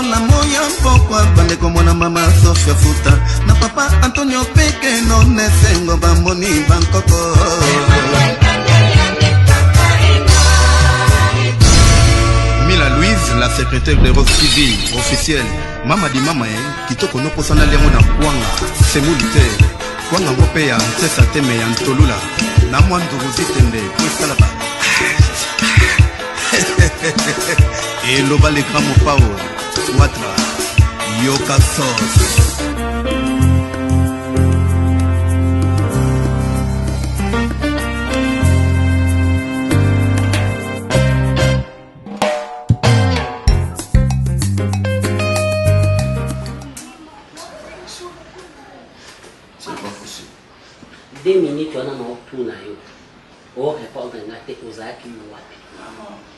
lokola moya mpokwa bande komona mama Sofia Futa na papa Antonio Peke no nesengo bamoni bankoko. Mila Louise, la secrétaire de Rose Civile officielle. Mama di mama kitoko no posana lengo na kwanga semulite kwanga ngope ya ntesa teme ya ntolula na mwandu rositende kwesala ba. Et l'oba les grands mopao Watra Yoka Sauce. C'est pas possible. 2 minutes, on a mon tour là. On répond aux actes.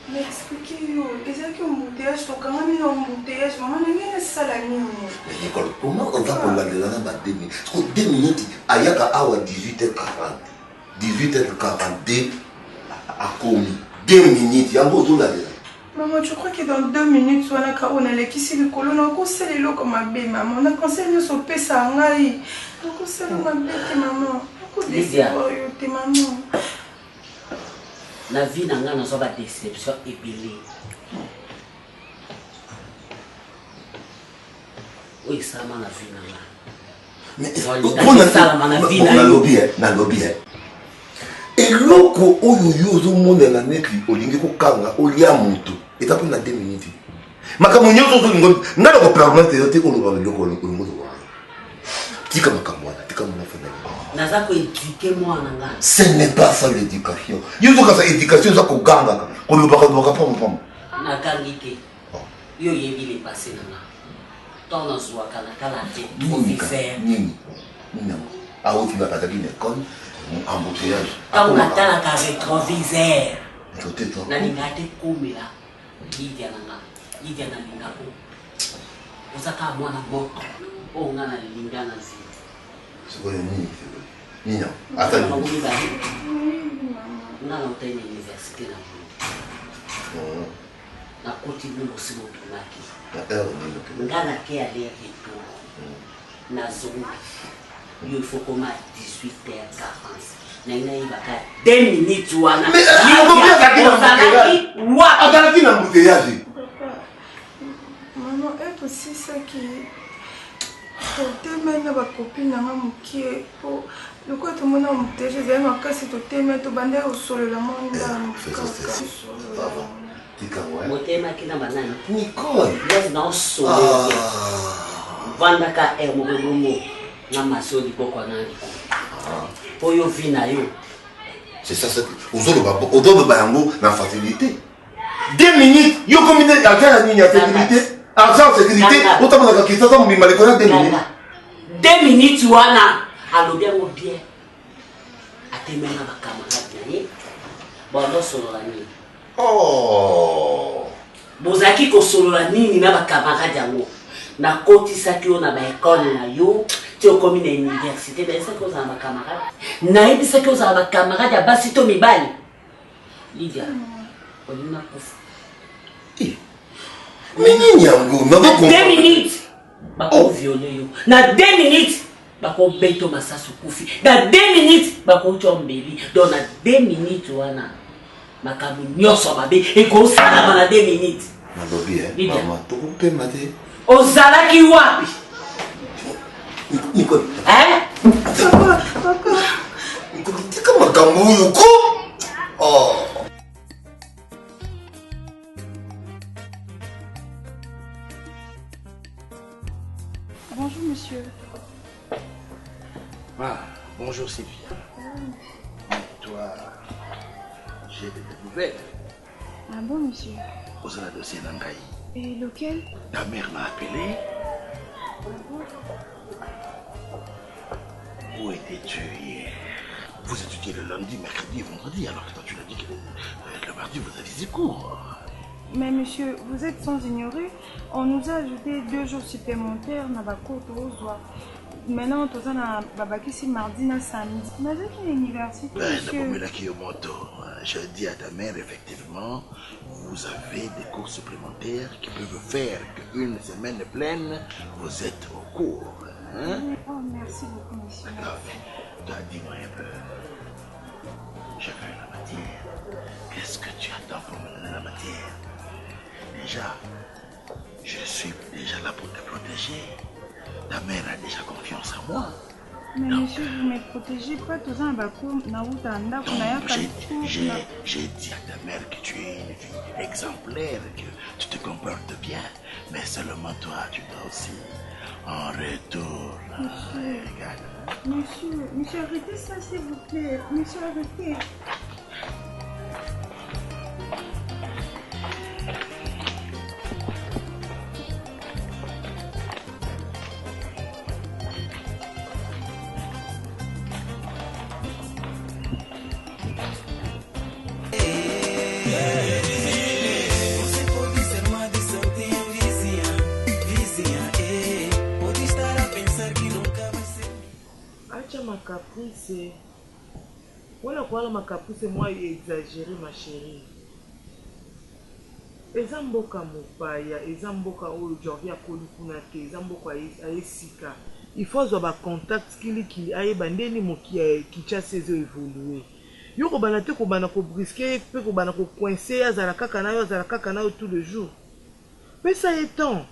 Mais expliquez-moi, est-ce que mon embouteillage, quand même un embouteillage, maman, n'est-ce que ça la nuit? Mais Nicole, comment on va prendre la gueule dans 2 minutes? 2 minutes, il y a à 18h40. 18h42 à commis. 2 minutes, il y a un beau tour là. Maman, tu crois que dans 2 minutes, on a l'équipe de colonne, on a conseillé l'eau comme un bébé, maman. On a conseillé son pesa en aïe. On a conseillé ma bébé, maman. On a conseillé maman. La vie n'a pas de déception ébélée. Oui, ça m'a la vie n'a pas. Mais on a lobby, on a lobby. Et l'autre, on a un monde dans l'année qui olingi ko kanga olia moto. Et t'as pris 2 minutes. Makamonyo so ngo na ko permanent te ko lo ba lo ko lo ko lo. Tika makamwana, tika mona fana. Nazako éduquer moi nanga. Ce n'est pas ça l'éducation. Yo zo ka sa éducation za ko ganga ka. Ko lo ba ka ba pom. Na kangike. Yo yebi le passé nanga. Tona zwa kana kala te professeur. Nini. Non. Ah oui, tu vas pas t'habiller l'école. Embouteillage. Quand on attend la rétroviseur. Peut-être. Na lingate komela. Lidia nanga. Lidia na lingako. Osaka mwana moto. O ngana lingana zi. C'est quoi le nini? Nina. Attends. Nga na utene université na mwana. Na koti mungo simo tunaki. Nga na ke aller retour. Na zonga. Il faut qu'on m'a 18h40. Nena ibaka 2 minutes wana. Mais attends, qui l'embouteillage? Maman, elle aussi ça qui totemena ba copine na mukie po loko to mona muteje za makasi totemena to bande osolola monda mukaka. Tika ouais. Motema kina banani. Nicole. Yes na osolola. Vanda ka e mo na masoli boko nani. Poyo vina yo. C'est ça, c'est au dos de la facilité. 2 minutes, yo combien d'argent la ligne à sécurité? Argent sécurité, autant que la question, on m'a les 2 minutes. 2 minutes, wana. Alors bien ou bien. A te mena ba camarade ni. Bondo solo la ni. Oh. Bozaki ko solo la ni na ba camarade yango. Na koti saki yo na ba école na yo. Tu es comme une université, mais c'est que vous avez ma camarade. Naïb, c'est que vous avez ma camarade à Bassito Mibali. Lydia, on a pas. Mais Niango, n'a pas 2 minutes. Bako violé yo. Na 2 minutes. Bako beto masasu kufi. Na 2 minutes. Bako chombeli. Donc na 2 minutes wana. Makamu nyoso mabe. Et ko sala na 2 minutes. Na lobby maman, tu peux me dire. Ozala ki wapi? Nicole. Hein? Papa. Nicole, tu comme un gamou, oh. Bonjour monsieur. Ah, bonjour Sylvia. Toi, j'ai des nouvelles. Ah bon monsieur? Aux dossier d'Angaï. Et lequel? Ta mère m'a appelé. Où étais-tu hier? Vous étudiez le lundi, mercredi et vendredi, alors que toi tu l'as dit que le mardi vous aviez cours. Mais monsieur, vous êtes sans ignorer, on nous a ajouté 2 jours supplémentaires dans la côte aux oies. maintenant tu as babakisi mardi na samedi. Mais j'ai une université. Je dis à ta mère, effectivement, vous avez des cours supplémentaires qui peuvent faire qu'une semaine pleine, vous êtes au cours. Hein? Oh, merci beaucoup, monsieur. Toi, dis-moi un peu. Je veux la matière. Qu'est-ce que tu attends pour me donner la matière? Déjà, je suis déjà là pour te protéger. Ta mère a déjà confiance en moi. Mais monsieur, vous ne me protégez pas tout ça. J'ai dit à ta mère que tu es une fille exemplaire, que tu te comportes bien. Mais seulement toi, tu dois aussi en retour. Monsieur, monsieur, arrêtez ça s'il vous plaît. Monsieur, arrêtez. Ma caprice, voilà ma caprice, moi exagéré ma chérie. Ezamboka mopaya, ezamboka aujourd'hui à Kolukunake, ezamboka à Esika. Il faut avoir contact qui aille bandeni moki qui chasse évoluer. Yoko banate ko banako brisquer, pe ko banako coincer, azalaka kanayo tout le jour. Mais ça étant.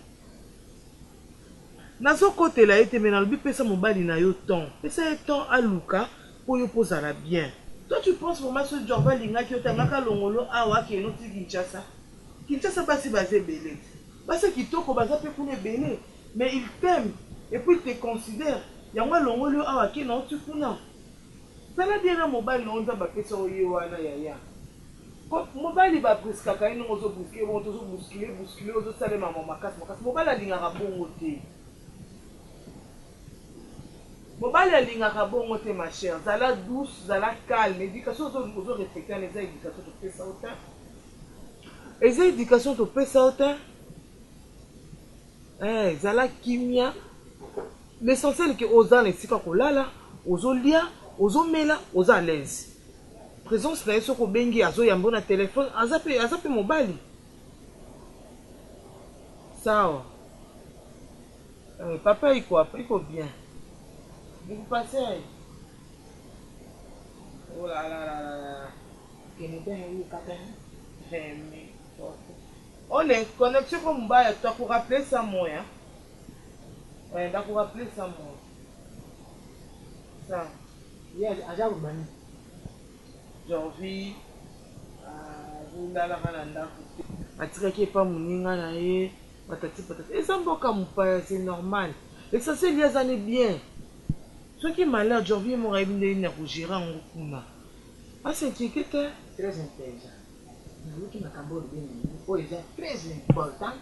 Nazo côté là été maintenant le pesa mobali na yo temps. Pesa est temps à Luka pour yo poser la bien. Toi tu penses pour moi ce job linga ki otamaka longolo awa ke no ti Kinshasa. Kinshasa pas si basé belé. Parce que kitoko baza pe kuna belé, mais il t'aime et puis il te considère. Yango longolo awa ke no ti kuna. Ça la bien na mobali on za ba pesa oyo wana yaya. Mobali ba presque ka ino ozo bousculer, ozo sale maman makasi. Mobali linga ka bongo te. Mobali alingaka bongo te ma chère, zala douce, zala calme, éducation ozo respecter les éducations de pesa autant. Les éducations de pesa autant. Zala kimia. L'essentiel que oza les sika kolala, ozo lia, ozo mela, ozo à l'aise. Présence na yeso ko bengi azo yambo na téléphone, azape mobali. Sawa. Papa il faut bien. Vous passez. Oh là là là là. On est connexion comme Mbaya, tu as pour rappeler ça moi. Ouais, tu as pour rappeler ça moi. Ça. Il y a déjà vous mani. J'envie. Vous là la malanda. Atira qui est pas moninga na ye. Patati. Et ça mboka mupaya, c'est normal. L'essentiel il y a ça bien. Ce qui est malade, j'ai envie de me réveiller pour gérer en Rukuna. Ah, c'est inquiétant. Très intelligent. Qui m'a cambouré bien. Très important.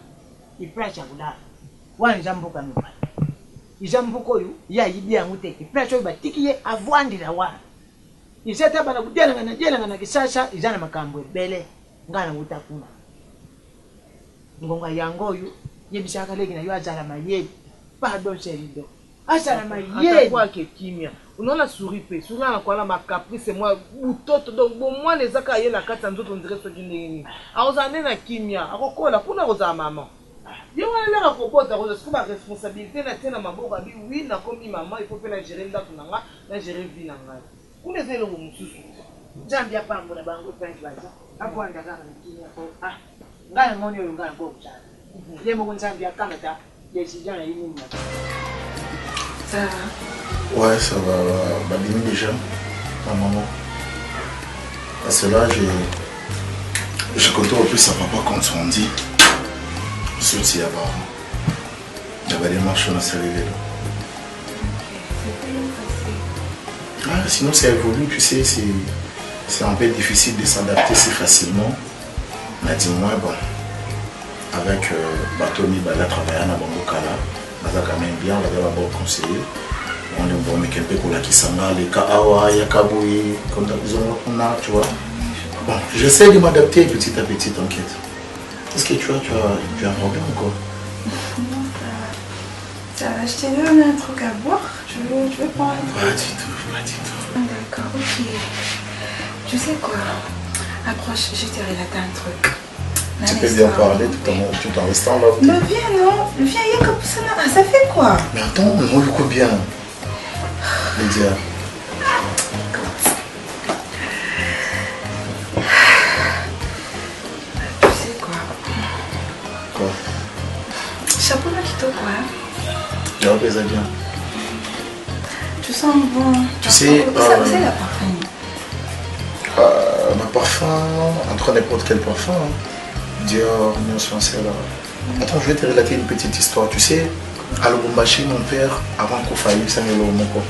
Il prêche à vous là. Wan jambo kanu. Il jambo koyu. Ya yibi ya mute. Il prêche au batiki ye avwandi la wa. Il s'est abana kudela ngana kisasa izana makambwe bele ngana utakuna. Ngonga yango yu yebishaka legi na yu azala mayebi. Pardon cherido. Atakuwa kimia. Unaona suripe, sura na kwa la makaprice moi utoto donc bon moi les aka yela kata nzoto ndire so dini. Aozane na kimia, akokola kuna koza maman. Yo wala la kobota ko c'est ma responsabilité na tena maboko abi oui na komi maman il faut faire la gérer ndako nanga, na gérer vie nanga. Kuna zelo mususu. Jambi hapa mbona bango prank baza. Hapo anda kama kimia ko ngana ngoni yo ngana go kuchana. Yemo kunjambi kama ta yesijana yini. Ça va? Ouais, ça va. Babine déjà, ma maman. Parce que là, je compte en plus à papa quand on dit. Surtout il y a des marches dans ce réveil. Ah, sinon, ça évolue, tu sais, c'est un peu difficile de s'adapter si facilement. Mais dis-moi, bon, avec Batomi, Bala travaillant à Bambokala. On va quand même bien, on va d'abord conseiller. On est bon, mais quelqu'un pour la Kisanga, les Kaawa, Yakaboui, comme on a, tu vois. Bon, j'essaie de m'adapter petit à petit, t'inquiète. Est-ce que tu as un problème ou quoi? Non, ça va. Ça va, je t'ai donné un truc à boire. Tu veux prendre un truc? Pas du tout. D'accord, ok. Tu sais quoi? Approche, je te relater un truc. Tu peux bien parler tout en restant là. Mais viens, non? Viens, il y a comme ça. Ah, ça fait quoi? Mais attends, on le coup bien. Lydia. Tu sais quoi? Quoi? Chapeau là qui quoi? Non, mais ça bien. Tu sens bon. Tu sais, ça c'est la parfum. Ma parfum, entre n'importe quel parfum. Dior, Union Française. Attends, je vais te relater une petite histoire. Tu sais, à Lubumbashi, mon père, avant qu'on faillisse, ça me l'a mon corps.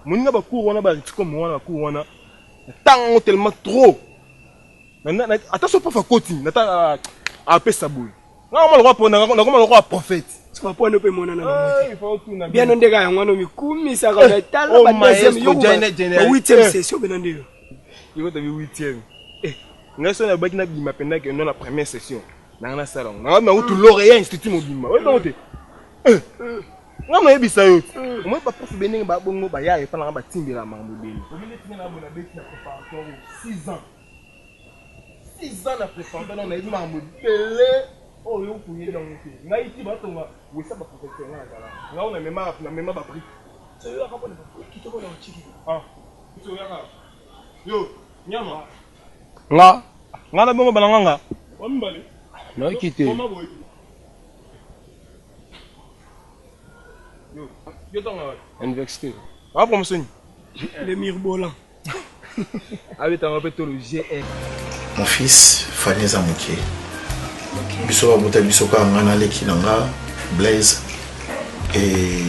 Moninga ba cour wana ba ritiko mwana cour wana tango tellement trop attention pas fa koti nata a pesa boy ngama lokwa pona ngama lokwa prophète c'est pas ne peut mona na il faut tout na bien ndeka ya ngwana mikumi sa ka tala ba deuxième yo ba 8e session benande yo ta 8e ngaso na baki na bima penda ke non la première session na salon na ma utu L'Oréal Institut mobima ouais non te ngama ebisa yo moi ba prof benenge ba bongo ba ya epa na ba timbela mambo beni omine tinga na bona beti na préparatoire 6 ans na préparatoire na ebi mambo belé oh yo kuye dans te ngai ti ba tonga wesa ba professeur na kala ngao na mema ba prix so yo ka bona kitoko na chiki so yo ka yo nyama nga na bongo balanga nga wambale na kite université. Ah, promotion. Le Mirbolan. Avec un peu le GR. Mon fils, Fanny Zamouké. Biso Abouta Bisoka Ngana Lekinanga, Blaise. Et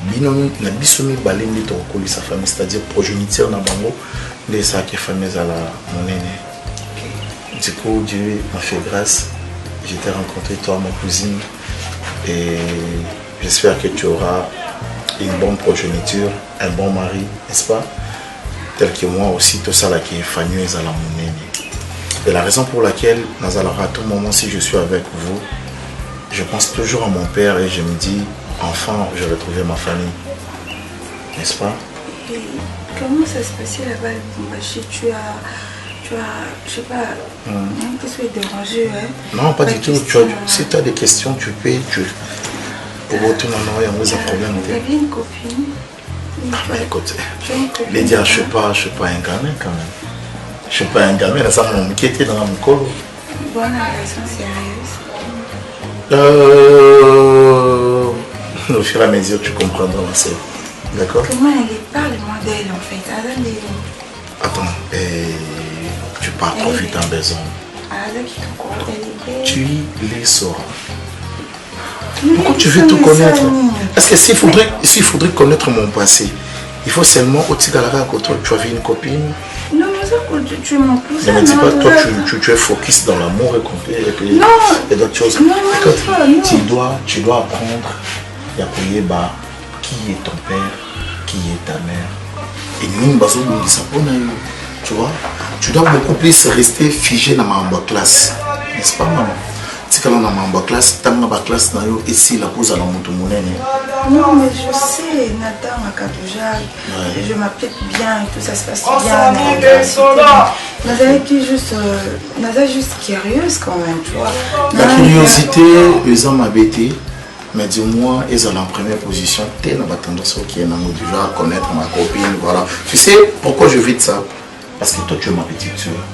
Binomi, na Bisomi Balindi Tokoli, sa famille, c'est-à-dire progéniture na Bango, de ça qui est famille à la mon aîné. Du coup, Dieu m'a fait grâce. J'ai été rencontré toi, ma cousine. Et j'espère que tu auras une bonne progéniture, un bon mari, n'est-ce pas? Tel que moi aussi, tout ça là qui est Fanny et Zala mon aîné. Et la raison pour laquelle, Nazalara, à tout moment, si je suis avec vous, je pense toujours à mon père et je me dis, enfin, je vais retrouver ma famille. N'est-ce pas? Et comment ça se passait là-bas, Lubumbashi? Tu as, je sais pas, qu'est-ce que tu es dérangé, hein? Non, pas du tout. Si tu as des questions, tu peux. Pour retourner en arrière, il y a un problème. Tu avais une copine? Écoute, Lydia, je ne suis pas un gamin quand même. Je ne suis pas un gamin, là, ça m'a inquiété dans mon col. Bonne relation sérieuse. Au fur et à mesure, tu comprendras, ma sœur. D'accord? Comment elle est? Parle-moi d'elle en fait. Attends, tu pars trop vite en besoin. Tu les sauras. Pourquoi tu veux tout connaître? Parce que s'il faudrait connaître mon passé, il faut seulement au Tigalara quand tu avais une copine. Non, mais tu es mon cousin. Ne me dis pas, toi tu es focus dans l'amour et complet et puis d'autres choses. Non, écoute, tu dois apprendre à appuyer bas qui est ton père, qui est ta mère. Et nous, tu vois, tu dois beaucoup plus rester figé dans ma classe. N'est-ce pas, maman? Si tu es dans ma classe, tu as ma classe et si la cause à la moto. Non, mais je sais, Nathan Makatoujal, je m'applique bien et tout ça se passe bien. Naza juste curieuse quand même, tu vois. La curiosité, les hommes m'habitaient, mais dis-moi, ils sont en première position. Tu as tendance qui est déjà à connaître ma copine, voilà. Tu sais pourquoi je vis de ça? Parce que toi, tu es ma petite soeur.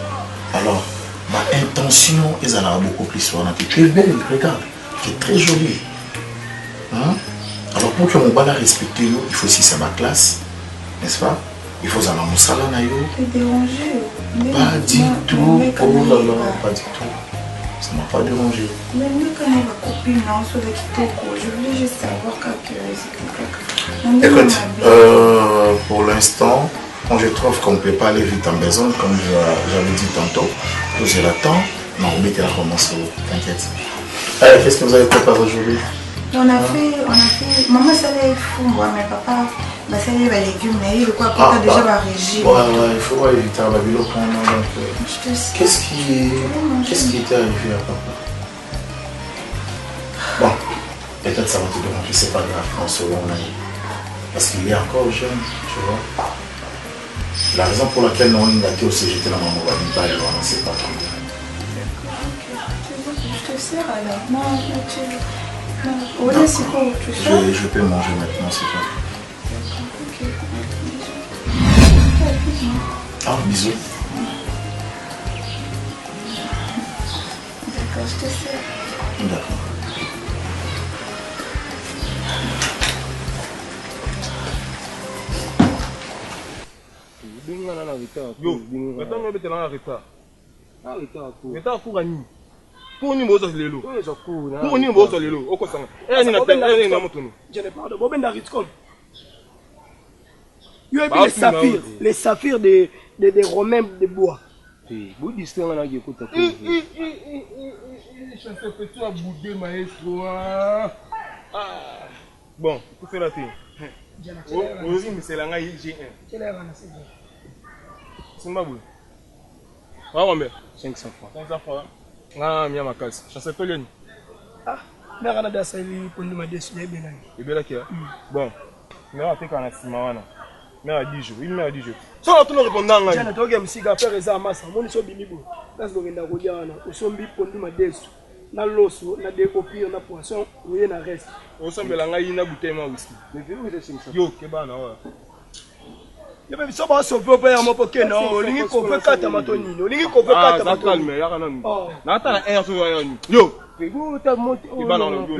Alors, ma intention, ils en ont beaucoup plus sur la tête. Tu es belle, regarde, tu es très jolie. Hein? Alors pour que mon bal respecte, il faut aussi sa classe, n'est-ce pas? Il faut aller mon salon. T'es dérangé? Pas du tout. Oh là là, pas du tout. Ça m'a pas dérangé. Mais nous quand même ma copine, non, sur le kitoko, je voulais juste savoir quand Écoute, pour l'instant, quand je trouve qu'on ne peut pas aller vite en besoin, comme j'avais dit tantôt, que j'ai le temps, non, mettez la commence, t'inquiète. Qu'est-ce que vous avez préparé aujourd'hui? On a fait, maman ça allait fou, moi, mais papa, bah ça allait les légumes, mais il quoi, papa déjà va régime. Ouais, il faut éviter la ville au point. Je te sais. Qu'est-ce qui était arrivé à papa? Bon, peut-être ça va te déranger, c'est pas grave, on se voit, parce qu'il est encore jeune, tu vois. La raison pour laquelle on a été au CGT, la maman va nous parler, c'est pas trop. Je te sers alors. Non, c'est quoi tu fais? Je peux manger maintenant, c'est toi. Ok. Ah, bisous. D'accord, je te sers. D'accord. Yo, attends, on va te en retard. Retard pour Annie. Pour nous, on lelo. Pour nous, on lelo. Au constant. Eh, ni na tête, eh, ni na moto. Je n'ai pas de Boben d'Aritcom. Il y a les saphirs des Romains de bois. Vous distinguez là qui écoute à quoi? Je ne sais pas tu as boudé maestro. Bon, tu fais la tête. Aussi, mais c'est la ngaï G1. C'est ma boule. Ah, ouais, mais 500 francs. 500 francs. Ah, miam ma casse. Je sais pas le. Ah, mais on a des salis pour nous mettre sur les bénins. Et bien là qui a. Bon, mais on a fait qu'on a Simawana. Mais à 10 jours, il met à 10 jours. Sans tout le répondant là. J'ai n'ai pas si gaffe faire ça massa. Mon iso bimibo. Là c'est l'origine d'Arodiana. Au sombi pour nous mettre sur. Na loso, na décopier, na poisson, ou y na reste. Au sombi la ngaï na bouteille ma whisky. Mais viens où c'est ça? Yo, keba na wa. Il y a ça va sauver pas mon pocket non. Lingi ko fait 4 matonini. Lingi ko fait 4 matonini. Ah, calme, ya kana. Na ta na air so ya ni. Yo. Pego ta monte.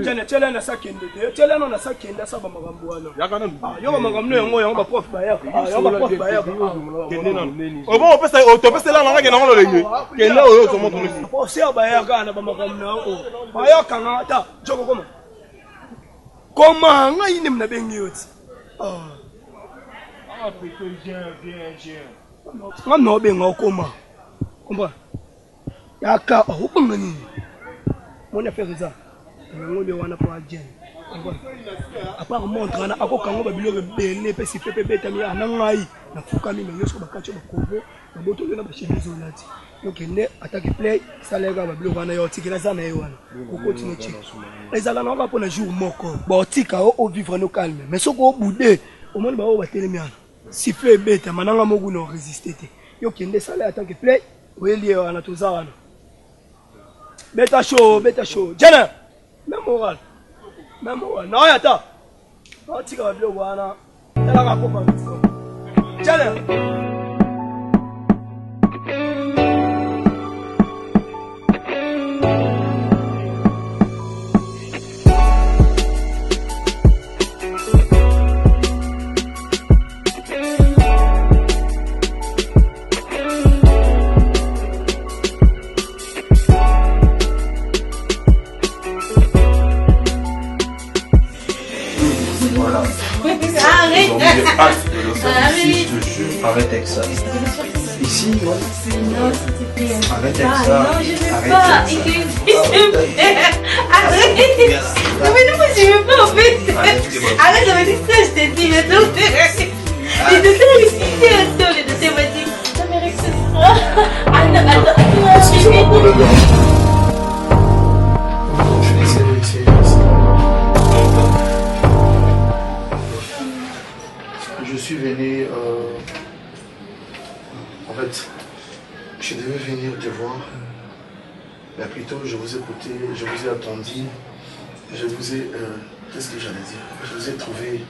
Jana tela na sakende. Tela na sakende sa ba magambo wana. Ya kana. Ah, yo magambo yango yango ba prof ba ya. Ah, yo ba prof ba ya. Kende na neni. O bon on peut pesa la na ngena ngolo lengi. Kende o so monto ni. Po se ba ya kana ba magambo na o. Ba ya kana ta. Joko koma. Koma ngai ni mna bengi yoti. Ah. Ah, plutôt bien. Nga no benga okoma. Komba. Yaka obunga ni. Mon affaire ça. Ngolo wana po ajen. À part montre na akokango ba biloko bele pe si pepe beta mi ana ngai na fukami me yoso ba kacho ba kobo na boto na ba chemise olati. Donc ne attaque play ça les gars ba biloko wana yo tikela ça na yo wana. Ko continue check. Ezala na ba pona jour moko. Ba tika o vivre no calme. Mais soko obude au monde ba o ba telemiana. Siffler bête, mananga mogu no résister. Yo kende sala attaque play, weli wana toza wana. Beta show. Jana. Même moral. Non yata. On tika blo wana. Tala ka kopa. Jana. Arrête avec ça. Ici, ouais. Non, s'il te plaît. Arrête avec ça. Non, je ne veux pas. Arrête. Mais non, moi je ne veux pas en fait. Arrête, ça m'a dit ça, je t'ai dit. Mais non, les deux les thématiques. Ça mérite ça. Attends. Je suis venu, en fait, je devais venir te voir, mais plutôt je vous ai écouté, je vous ai attendu, je vous ai, qu'est-ce que j'allais dire, je vous ai trouvé,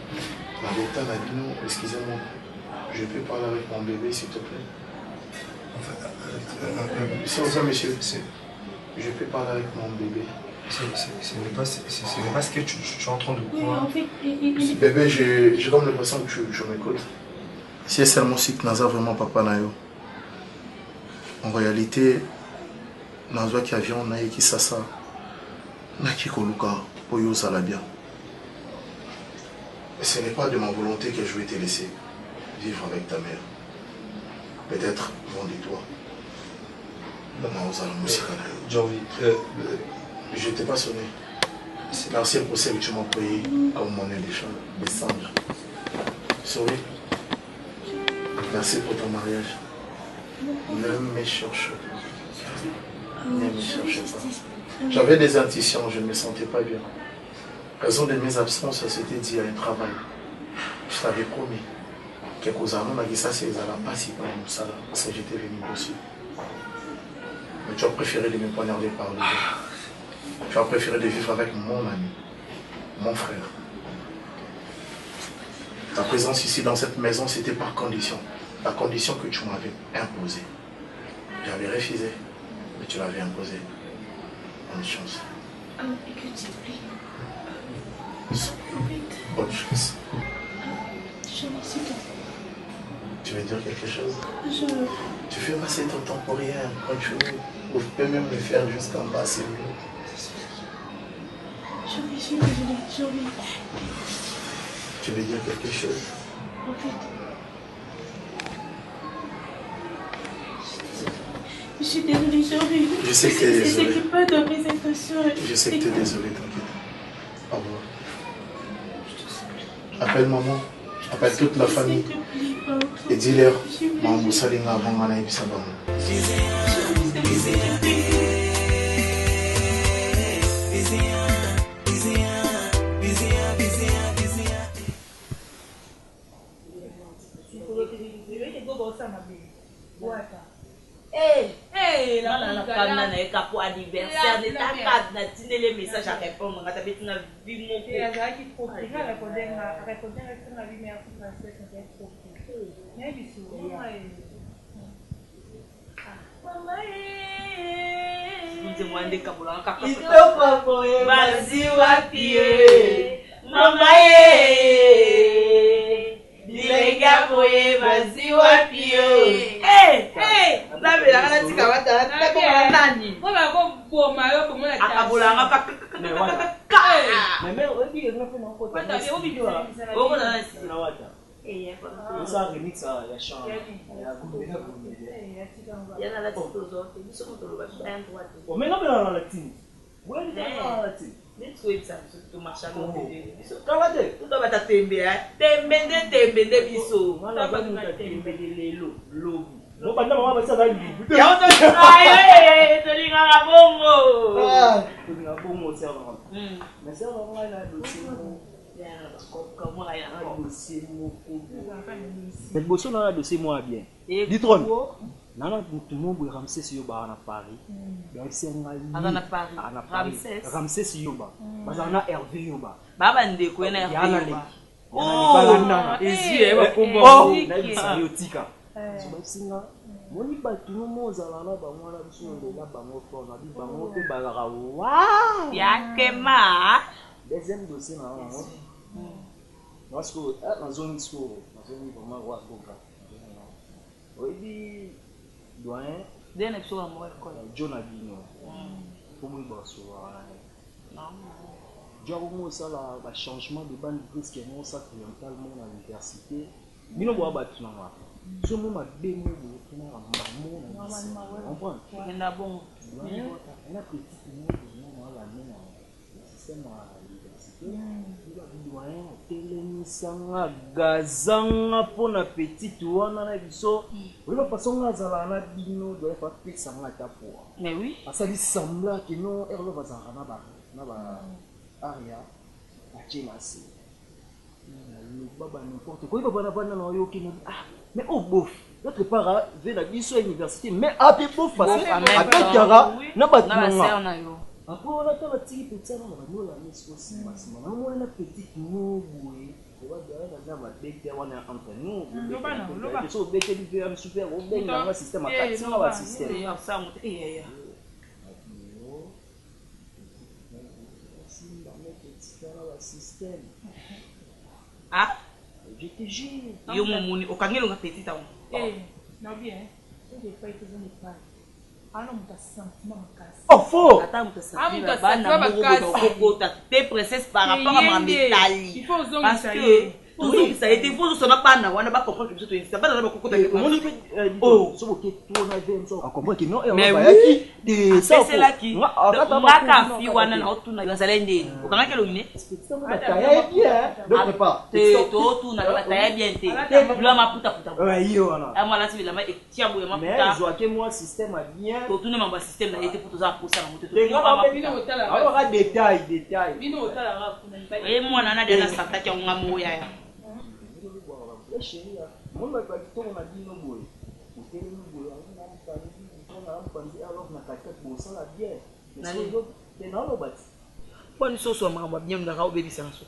Marita Nabino, excusez-moi, je peux parler avec mon bébé s'il te plaît. Sans ça monsieur, je peux parler avec mon bébé. Ce n'est pas ce que tu es en train de croire. Bébé, j'ai comme l'impression que tu m'écoutes. Si c'est seulement si que Naza vraiment papa Nayo. En réalité, Naza qui avion Naye qui sasa. Naki Koluka pour yo salabia. Ce n'est pas de ma volonté que je vais te laisser vivre avec ta mère. Peut-être vendez-toi. Je ne t'ai pas sonné. C'est l'ancien procès que tu m'as payé comme monnaie d'échange. Souris. Merci pour ton mariage. Ne me cherche pas. Ne me cherche pas. J'avais des intuitions, je ne me sentais pas bien. Raison de mes absences, c'était dit à un travail. Je t'avais promis. Quelques années, on a dit ça, c'est pas si pas comme ça, parce que j'étais venu aussi. Mais tu as préféré de me poignarder par le dos. Tu as préféré de vivre avec mon ami, mon frère. Ta présence ici dans cette maison, c'était par condition. La condition que tu m'avais imposée. J'avais refusé, mais tu l'avais imposée. Bonne chance. Écoute, s'il te plaît. Bonne chance. Je me suis dit. Tu veux dire quelque chose? Tu fais passer ton temps pour rien. Quand tu peux même le faire jusqu'en bas, c'est mieux. Je suis désolée. Tu veux dire quelque chose? En fait, je suis désolée, Jory. Je sais que tu es désolée. C'était pas dans mes intentions. Je sais que tu es désolée, t'inquiète. Au revoir. Appelle maman. Appelle toute la famille. Et dis-leur, maman Salinga avant Anaïb Sabam. Hey, la femme n'a pas pour anniversaire, n'est pas capable d'attirer les messages à répondre. On a tapé dans la vie mon Et elle a qui trop pris, elle répondait à la vie, mais elle a fait trop pris. Mais elle dit dis-moi des caboulons, il te faut vas-y, wapi, maman, les gars, vas-y, wapi, hey, la belle, la tika wata, la belle, nani. On va go mayo comme on a akaboulanga pa. mais mais on dit que on fait non côté. Wata, on dit On a ici na wata. Ça remix ça ya chant. Ya na la titozo, biso motolo ba bien droite. Oh mais non mais dans la team. Ouais, dans la team. Let's go ça to marcher dans le biso. Kalade. Tout va ta tembe tembe biso. Voilà ba nous ta tembe lelo lobu. No banda mama ba ça va lui. Ya on te aye, te linga la bongo. Ah, te linga bongo c'est vraiment. Mais c'est vraiment là dossier. Mais le bosso dans le dossier moi bien. Ditron. Nana tout le monde Ramsès sur à Paris. Ramsès sur Yoba. Bazana Hervé Yoba. Baba ndeko na Hervé Yoba. Oh, ezi ba kombo. Na yotika. Singa. Moni ba tout le monde zalana ba mwana biso ndela ba moko na bi ba moko pe bazaka. Waouh! Yakema. Deuxième dossier na parce que dans zone school, vraiment roi Boga. Oui, doyen. Dès que tu as moi quoi. Jonadino. Pour moi bosso. Non. J'ai ça la changement de bande presque non ça clientalement à l'université. Bino boa battu na wa. Ce moment bémo de na maman na. On prend. Il a bon. On a petit moment la main. Système à telemisanga gazanga pona petite wana na biso oyo pasonga zala na bino doit pas pesa nga tapo mais oui asali sembla que non erlo bazanga na ba aria achinasi le baba n'importe quoi baba na bana na yo kino ah mais au bof notre part vers la biso université mais a pe bof parce que avec Kara na batuna après on a tant de petits petits on va nous la mise aussi massivement on a petite nous on va dire on va bête on est entre nous le so bête du faire super on bête dans le système à 400 on va système ça monter ya si dans le système ah je te jure yo moni okangelo nga petite ta non bien je vais pas être dans les pas. Ah non, t'as sentiment en casse. Oh, faux! Attends, t'as sentiment en casse. T'es princesse par rapport à ma métallie. Il faut parce que Oui, ça a été faux, ça n'a pas na wana ba comprendre que c'est ça pas na ba kokota que on dit oh so OK tout na VM so on comprend que non mais oui de ça c'est là qui ngaka fi wana na otuna bazala ndeni ukanga ke longine bataya bien donc pas to tu na bataya bien te bla maputa puta ouais yo wana moi là c'est la ma tia boya maputa mais je vois que moi système a bien to tu ne mamba système na été pour tout ça pour ça na moto to pas détail bino otala ra kuna et moi nana de la santa ki nga moya ya chérie mon ba pas to na bino boy utele no boy na mpani na mpani alors na kakati bo ça la bien mais c'est non lo bat poni soso mama bien ndaka obebisa nso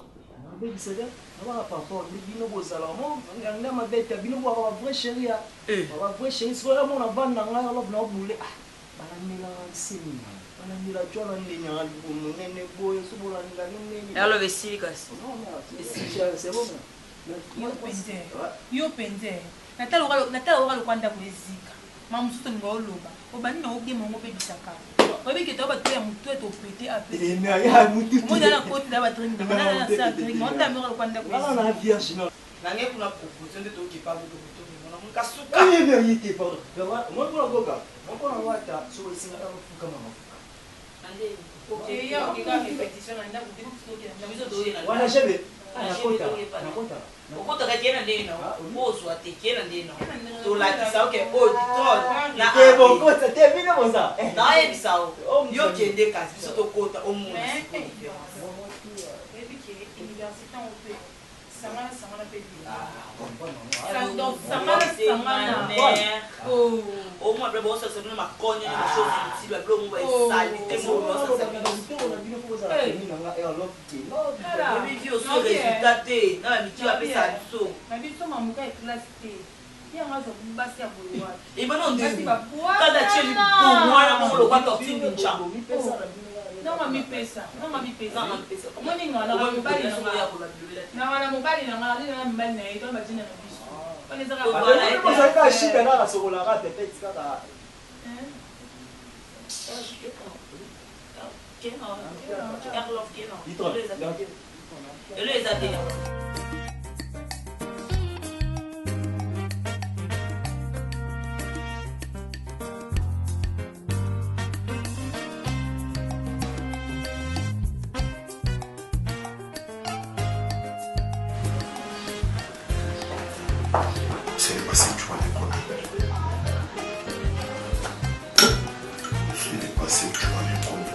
obebisa ga na ba papa bino bo sala mo nganga mabeta bino bo ba vrai chérie ba vrai chérie so la mo na banda nga alors na obule bana mila sini bana mila chona ndi nya albumu nene boy so bola ngani nene alors vesikas non c'est bon yo penze natala ora lokwanda kwezika mamusuto ngoloba obani na ogema ngo bebisaka obike to ba tuya mutu eto pete ape na ya mutu mo dala koti da ba treni na sa treni on ta mera lokwanda kwezika na vierge non nange kuna proposition de to ki pa ko to mona mukasuka oui vérité pardon moi pour la boga moi pour la wata so singa ka fuka mama ande OK ya kika competition anda kuti kutoke na mizo do yena wana shebe na kota okota katiena ndeno bozo atekena ndeno to la kisao ke auditor na te bokota te bino moza na e bisao yo kende kasi biso to kota o mu université on peut samana pedi au moins le boss ça ne m'a connu les choses si le bleu va sali te mo ça ça mais vi aussi résultat te na mi tu appelle ça so na bi to mamuka e classe te ya ngazo basi ya boywa et maintenant on dit kada cheli pour moi na mo lo kwa tortue ninja non mami pesa moni ngala mobali na wana mobali na ngala na mbali na ito ba jina na biso bale zaka ba za ka shika na sokola ka tete tsaka C'est passé, tu vois, l'école. C'est dépassé, tu vois, l'école.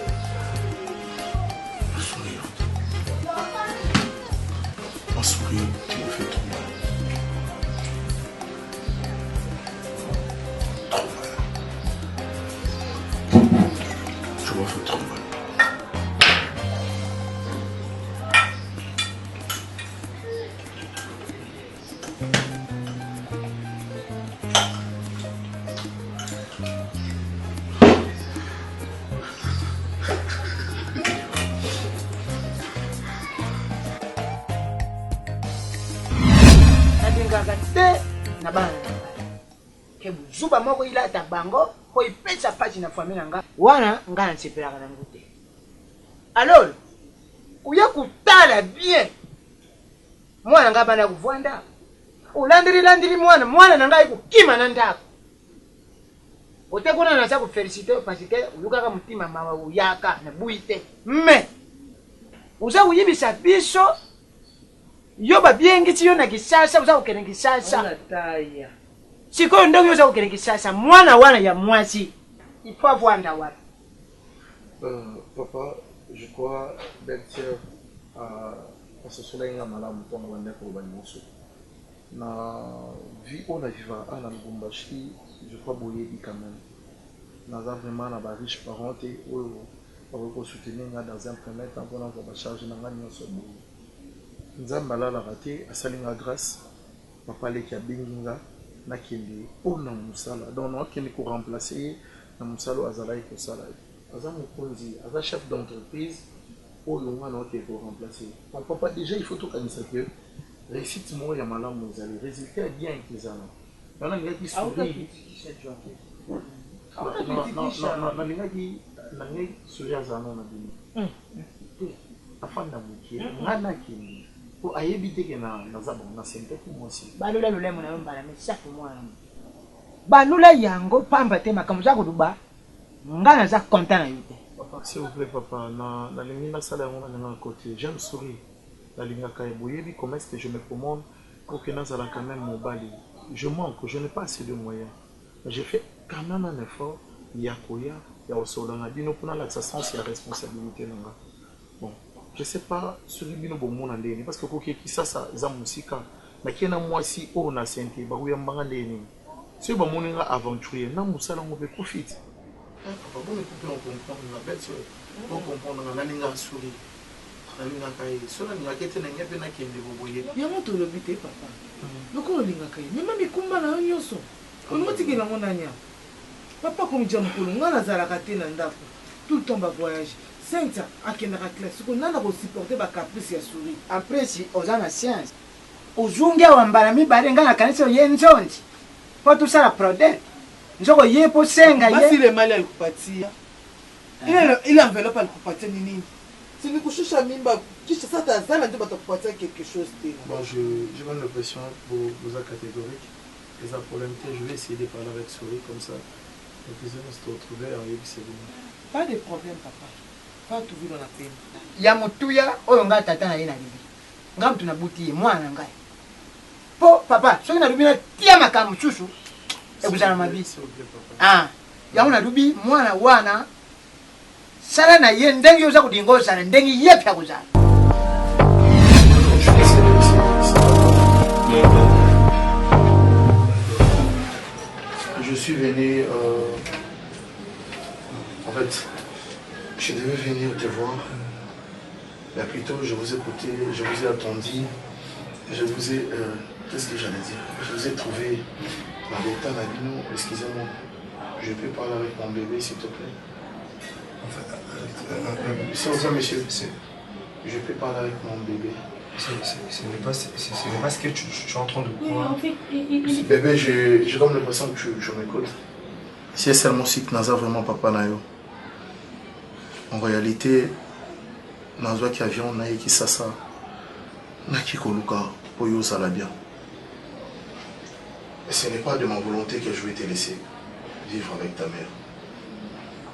En sourire, tu me fais trop mal. Trop mal. Tu me fais trop mal. na bana ke buzuba moko ilata bango ko ipesa pasi na famille nga wana nga nsepelaka na ngute alors uya kutala bien mwana nga bana kuvwanda ulandiri mwana na nga ikukima na ndako otekona na sa ku féliciter parce que uyukaka mutima mawa uyaka na buite mais uza uyibisa biso yo babiengi tiyo na kisasa uza ukene kisasa taya siko ndongo uza ukene kisasa mwana wana ya mwasi ipo avwanda wapi papa je crois belle-sœur à ce soleil na malamu tonga bande ko bani mosu na vie on a vivre à Lubumbashi je crois boyebi quand même naza vraiment na ba riche parents et on va soutenir dans un premier temps pour on va charger na ngani so nzamba la raté asalinga grâce papa leki abinginga nakende mpona mosala donc nakende ko remplacer na mosala azalaki kosala aza mokonzi aza chef d'entreprise oyo mwana ote ko remplacer donc papa déjà il faut tokanisa que réussite moko ya malamu ezali résultat bien ezala wana ngaki sourire nalingaki nangai sourire azala na bino afanda mokie nga nakende pour éviter que na santé pour moi aussi. Balula lula mon mbala mais chaque mois. Balula yango pamba te makambo za koduba. Ngana za content na yote. Papa, s'il vous plaît papa, na lingi na sala yango na côté. J'aime sourire. La linga kaeboyebi comment est-ce que je me commande pour que nazala quand même mobali. Je manque, je n'ai pas assez de moyens. J'ai fait quand même un effort. Yakoya, ya osola bino pour la sens la responsabilité nanga. Bon. Je ne sais pas sur le bino bon mon andeni parce que koki ça za musika na kena moi si on a senti ba uya mbanga ndeni si ba moninga aventurier na musala ngo be profit papa bon me couper on comprendre la belle sur on comprendre na ninga souri na ninga kai sola ninga kete na ngepe na kende boboye ya moto lo bité papa loko linga kai même mikumba na nyoso on motiki na monanya papa comme jamu kulunga na zala katena ndako tout le temps ba voyage. Sainte a qui n'a pas classe, qu'on a supporté ma caprice et souris. Après, si on a la science, au Zunga ou en Barami, Barenga, la canette, il y a une zone. Pas tout ça la prodère. Nous avons y pour 5 ans. Si le mal est le coupatia, il enveloppe le coupatia nini. Si nous couchons à Mimba, qui se sent à ça, on doit coupatia quelque chose. Bon, j'ai pas l'impression pour vous catégorique. Les problèmes, je vais essayer de parler avec souris comme ça. Donc, ils vont se retrouver en c'est bon. Pas de problème, papa. Pas tout vu dans la peine. Yamutuya, Oyonga Tata na yena bibi. Ngam tunabuti mwana ngai. Po papa, so na rubina tia makamu chuchu. Ebuzana mabi. Ah, yauna rubi mwana wana. Sala na ye ndengi yoza kudingoza na ndengi yepi ya kuzala. Je suis venu en fait je devais venir te voir, mais plutôt je vous ai écouté, je vous ai attendu, je vous ai, qu'est-ce que j'allais dire, je vous ai trouvé dans l'état d'Abino, excusez-moi, je peux parler avec mon bébé s'il te plaît. S'il vous plaît monsieur, je peux parler avec mon bébé. Ce n'est pas ce que tu es en train de croire. Bébé, j'ai comme l'impression que tu m'écoutes. Si seulement si tu n'as vraiment papa nayo. En réalité, dans le qui avion, na qui sasa, na qui koluka pour yo salabia. Ce n'est pas de ma volonté que je vais te laisser vivre avec ta mère.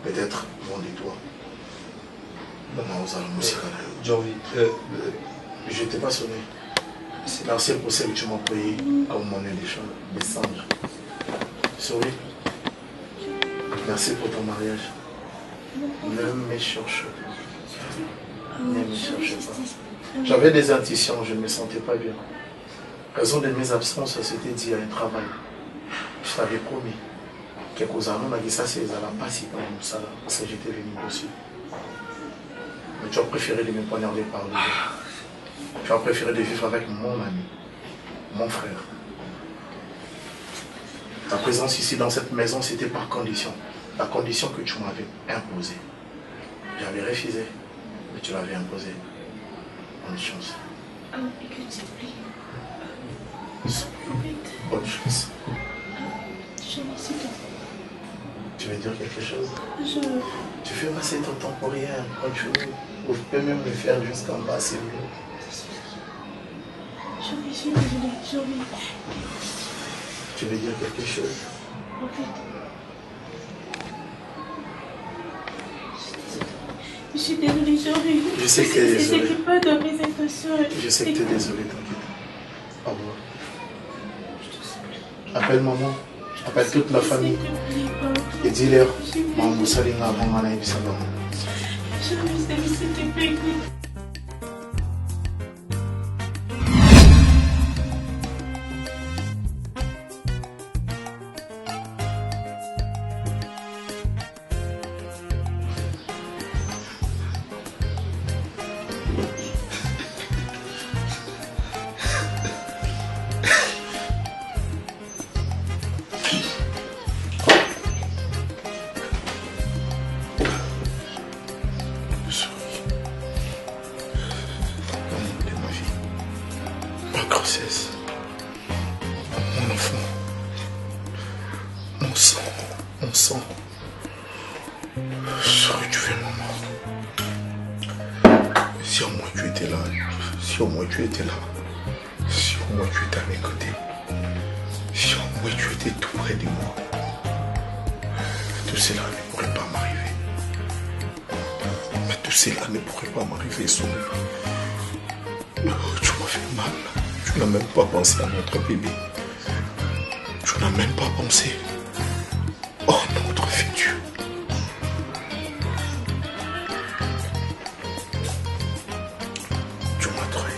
Peut-être loin de toi. Je t'ai pas sonné. C'est merci pour ça que tu m'as payé comme monnaie d'échange. Souris. Merci pour ton mariage. Ne me cherche pas. Ne me cherche pas. J'avais des intuitions, je ne me sentais pas bien. Raison de mes absences, c'était dit à un travail. Je t'avais promis. Quelques années, on a dit ça, c'est la passe dans mon salon. Parce que j'étais venu aussi. Mais tu as préféré de me poignarder par le dos. Tu as préféré de vivre avec mon ami, mon frère. Ta présence ici dans cette maison, c'était par condition. La condition que tu m'avais imposée. J'avais refusé, mais tu l'avais imposée. Bonne chance. Écoute, s'il te plaît. Bonne chance. Chérie, s'il te plaît. Tu veux dire quelque chose? Tu fais passer ton temps pour rien. Quand tu peux même le faire jusqu'en bas, c'est mieux. Je suis désolée, Tu veux dire quelque chose? En fait, je suis désolée, Jory. Je sais que tu es désolée. C'était pas dans mes intentions. Je sais que tu es désolée, t'inquiète. Au revoir. Appelle maman. Appelle toute la famille. Et dis-leur, maman, salinga, maman, naïb, salam. Je me suis s'il te plaît, écoute. Si au moins tu étais là. Si au moins tu étais à mes côtés. Si au moins tu étais tout près de moi. Tout cela ne pourrait pas m'arriver. Mais tout cela ne pourrait pas m'arriver, Soul. Tu m'as fait mal. Tu n'as même pas pensé à notre bébé. Tu n'as même pas pensé. Oh, notre futur. Tu m'as trahi.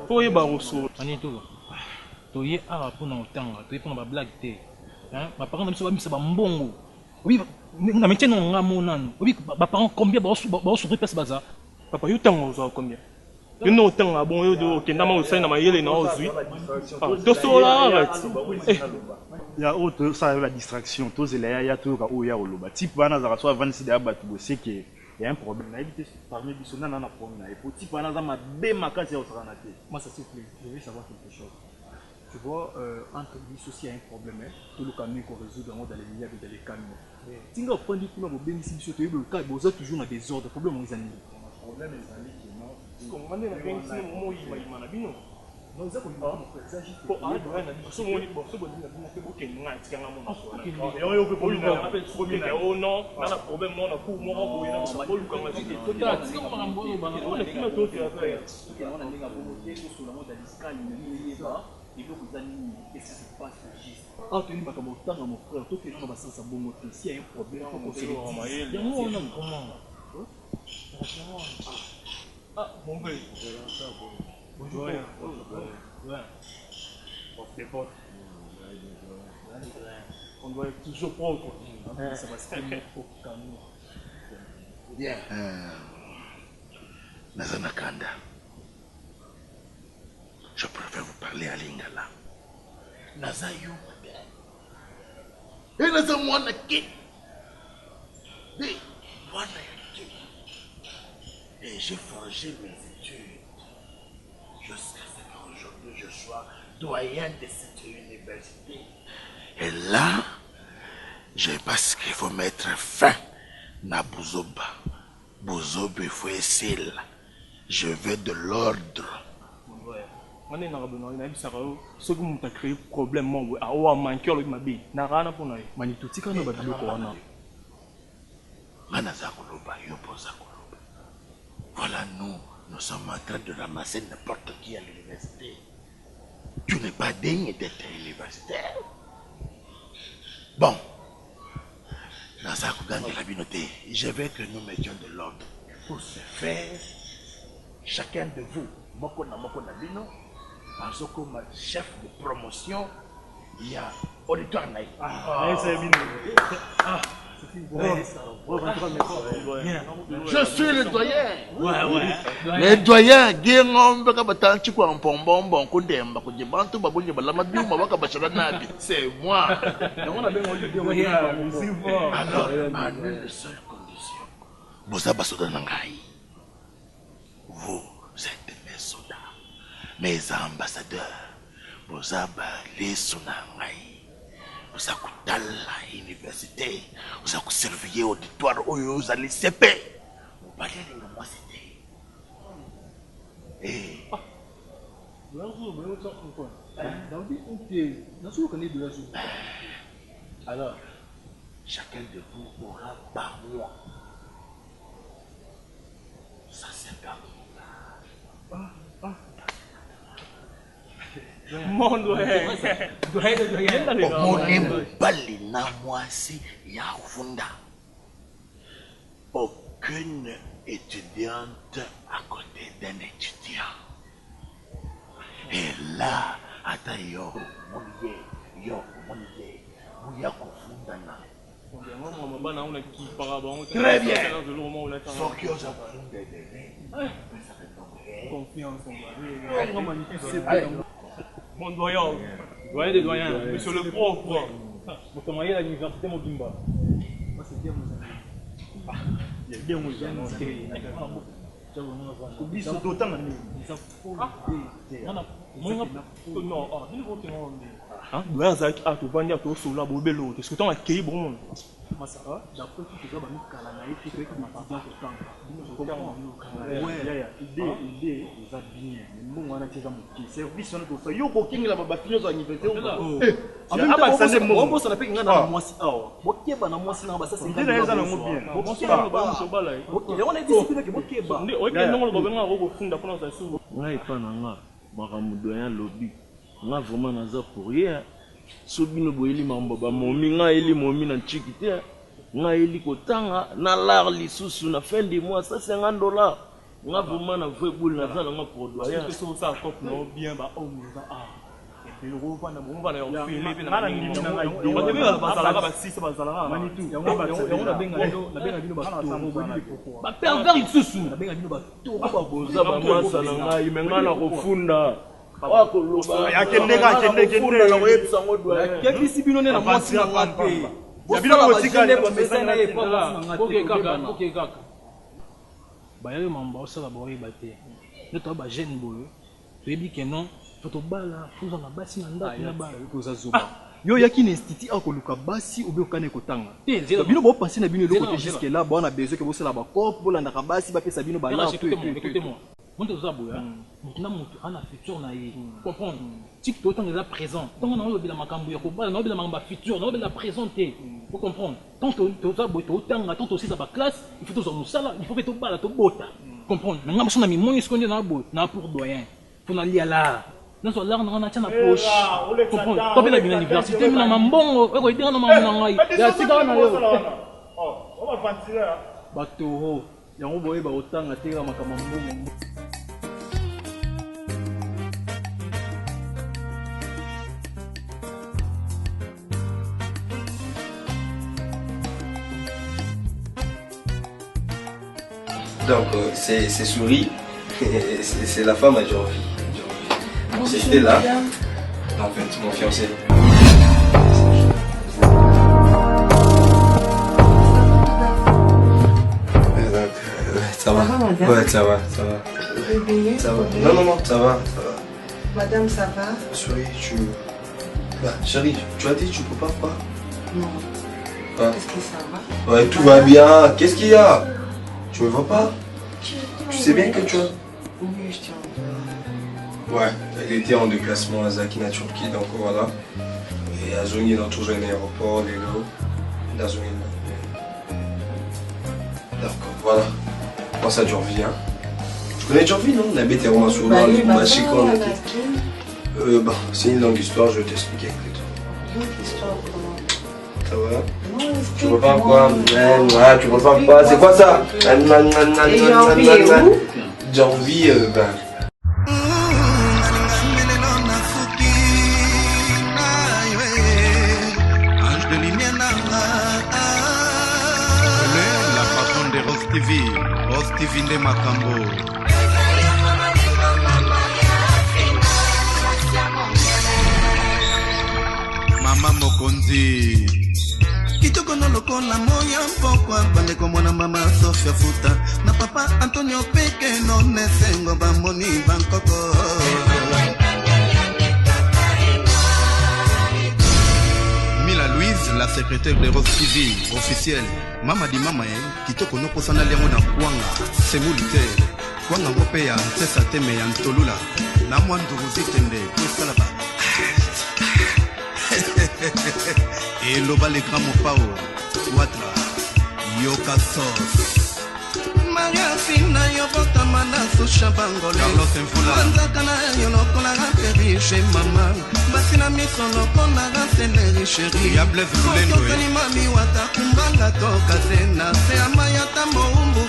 toyeba kosola toye awa mpona kotanga toye mpona bablage te baparent na biso bamisa bambongo obi na métier nanga mo nano obi baparent combien baosouffrir place baza papa yo ntango ozwaka combien yo nde otanga bon yo okendama osali na mayele na ozwi tosola arrête ya oyo tosala la distraction tozela ya toyoka oyo ya koloba type wana azalaka so avandisi ya bato boseke ya un problème nayebi te parmi biso nana na problème na ye po type wana aza mabe makasi ya kosakana te. Moi ça s'il te plaît, je vais savoir quelque chose. Tu vois, entre lui aussi il y a un problème, tout le camion qu'on résout dans les milliards et dans les camions. Tinga au point de vue pour nous bénéficier de ce que le cas, vous êtes toujours dans des ordres, problème aux amis. Problème est allé qui non. Comme on est dans un moment il m'a dit non. Non, ça qu'on va faire juste pour arrêter de regarder ce moment il bosse bon il a dit que OK non est-ce qu'il y a un moment yo peut pas on appelle premier oh non on a problème moi on a pour moi on a pas le quand même total c'est comme un bon on est plus tout à faire on a mis la volonté sur la mode d'Aliscal il est là il veut vous animer qu'est-ce qui se passe juste Anthony Bakamotan mon frère tout que non va sans bon mot s'il y a un problème faut qu'on se il y a on a comment ah mon père bonjour. Ouais. On doit être toujours propre. Ça va se calmer au camion. Bien. Nazanakanda. Je préfère vous parler à Lingala. Nazayo. Et Nazamwana qui? Et j'ai forgé mes études. Jusqu'à ce qu'aujourd'hui je sois doyen de cette université. Et là, je pense qu'il faut mettre fin à Bouzoba. Bouzoba, il faut essayer là. Je veux de l'ordre. On est dans le ce que vous avez créé problème, moi, à manquer le mabé. Narana pour nous. Manituti quand nous avons corona. Voilà nous sommes en train de ramasser n'importe qui à l'université. Tu n'es pas digne d'être universitaire. Bon, dans sa communauté, je veux que nous mettions de l'ordre. Pour ce faire, chacun de vous, Mokona Bino, parce que comme chef de promotion, il y a auditoire Naï. Je suis le doyen. Le doyen, c'est moi. Alors, à une seule condition. Vous êtes mes soldats, mes ambassadeurs. Vous avez les soldats. Vous avez l'université, vous avez servi auditoire, vous allez CP. Vous parlez de moi, c'était. Alors, chacun de vous aura par mois. Ça, c'est pas mon doyen. Aucune étudiante à côté d'un étudiant. Et là, attends, yo, Très bien. Confiance, mon doyen, doyen des doyens, monsieur le prof. Vous travaillez à l'université Mobimba. Moi, c'est bien, mon ami. Il y a bien, mon ami. doyen azalaki a tovandi a tosola bobelo te soki ntango akei bongo masaka d'après tout eza bamikala na ye te toyeki mapadia idée eza bien mbongo wana ti eza moke service wana tosa yo kokengela babati nyonso ya université mpe nga na mwasi awa bokeba na mwasi nanga basasena eza nango bien oyeke ndongo babenga ako kofunda mpona ozali su ngai epa na nga makambo doyen lobi nga vraiment naza pour ye so bino boyeli makambo bamomi nga eli momi na ntiki te nga eli kotanga na lar lisusu na fin de mois ça $50 nga vraiment na vrai boule naza nanga pour doyen bien bahomme bapervers lisusu boza bamwasala ngai me nga na kofunda yakebisi bino nde na mwasi na nga te bayebi mambo osala boyeba te nde toa bagene boye toyebi ke non totobala tozanga basi na ndako na bala toza zoba yo oyaki na institut akoluka basi obe okani kotanga bino bopanse na bino eloko te juske la bona besoin ke bosala bacope bolandaka basi bapesa bino moto toza boya moto na moto ana futur na ye comprendre tiki totanga eza présent ntango naolobela makambo ya kobala naolobela makambo ya futur naolobela présent te po comprendre tant toza boye totanga tant tosisa baclasse il faut tozwa mosala il faut ke tobala tobota comprendre nanga moso na mimoni sikoyo nde na boye na pour doyen mpo nalia lar nazo lar nanga natia na poche comprendre to mpe na bina université mina mambongo ekoyedinga na mamu na ngai ya tikaka na yo bato yango boyeba otanga tekaka makambo mbongo Donc c'est Souris, c'est la femme à Jorvi. C'était là, en fait, mon fiancé. Ça va? Ouais, ça va, ça va. Réveillé? Ça va. Non, ça va, ça va. Madame, ça va? Souris, Bah, chérie, tu as dit tu peux pas quoi? Non. Hein? Est-ce que ça va? Ouais, tout va bien. Qu'est-ce qu'il y a? Tu me vois pas? Tu sais bien que tu as... Oui, je tiens. Ouais, elle était en déplacement à Zakina, Turquie, donc voilà. Et à Zoni, dans tout un aéroport, les lots. Dans Zoni. D'accord, voilà. Moi, ça Jorvi, hein. Tu connais Jorvi, non? La bête est vraiment sur le Machikon. Bah, c'est une longue histoire, je vais t'expliquer plutôt. Longue histoire, comment? Ça va? Tu reprends quoi? Ouais, tu reprends quoi? C'est quoi ça? Jorvi, ben... La patronne de Rose TV nde makambo. Mama Mokonzi kitoko na lokola moya mpokwa bandeko mwana mama Sofia Futa na papa Antonio Peke no nesengo bamoni bankoko. Mila Louise, la secrétaire de Rose TV officielle. Mama di mama kitoko no posana lengo na kwanga semulite kwanga ngope ya ntesa teme ya ntolula na mwandu zitende kusala ba. Et l'oba les grands pao Watra Yoka Sauce Maria Fina Yobota Mana Susha Bangole Wanzaka na Yoloko na Raperi chez maman Basina Miso Loko na Raseneri chéri Ya Blaise Lulendo Tokani mami wata kumbanga toka zena Se amayata moumbu